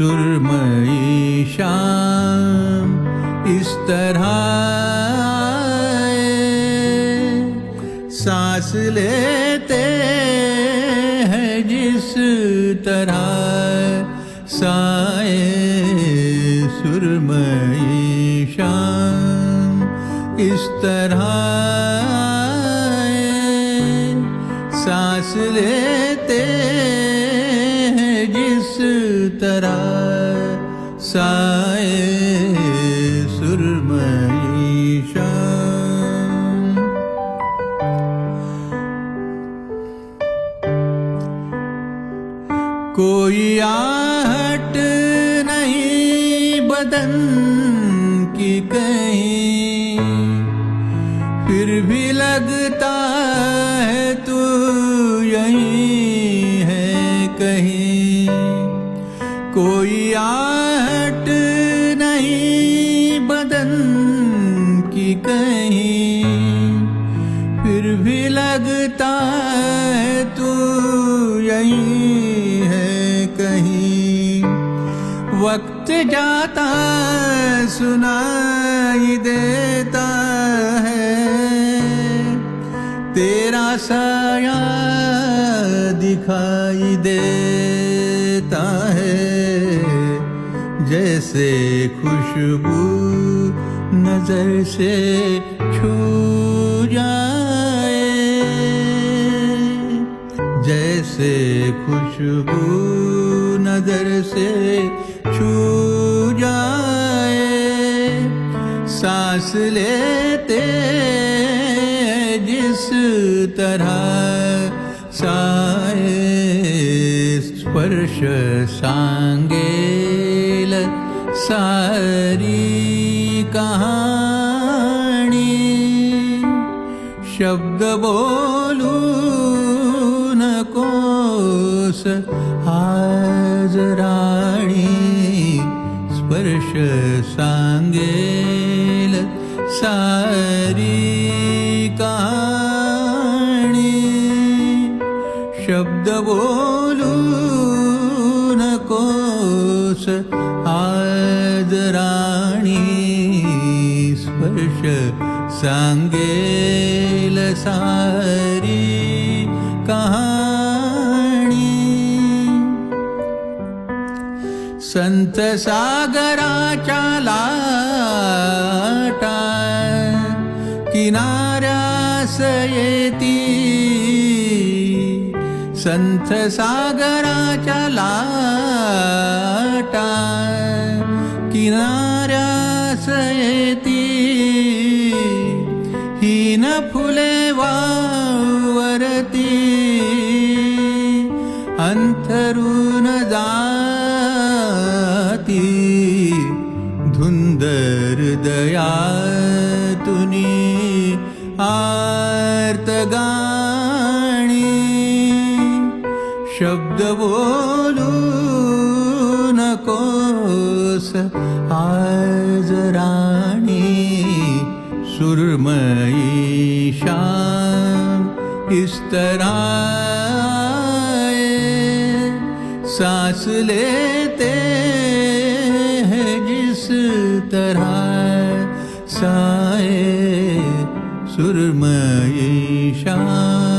सुरमयी शाम इस तरह सांस लेते हैं जिस तरह साए सुरमयी शाम इस तरह सांस लेते हैं जिस तरह साए सुरमयी शाम। कोई आहट नहीं बदन की कहीं, फिर भी लगता है तू यहीं है कहीं। कोई आहट नहीं बदन की कहीं, फिर भी लगता है तू यहीं है कहीं। वक्त जाता सुनाई देता है, तेरा साया दिखाई देता है। जैसे खुशबू नजर से छू जाए, जैसे खुशबू नजर से छू जाए। सांस लेते जिस तरह साए स्पर्श सांगेल सारी कहानी। शब्द बोलू न कोस आज राणी, स्पर्श सांगेल सारी कहाणी। शब्द बोलू नकोस आज राणी, स्पर्श सांगेल सारी कहाणी। संत सागराच्या लाटा किनाऱ्यास येती, संत सागराच्या लाटा किनाऱ्यास येती। हीन फुले वावरती अंथरून जाती, धुंद हृदयातुनी आर्त गाणी। शब्द बोलू नकोस आज राणी, सुरमयी शाम इस तरह सांस लेते हैं जिस तरह साए सुरमयी शाम।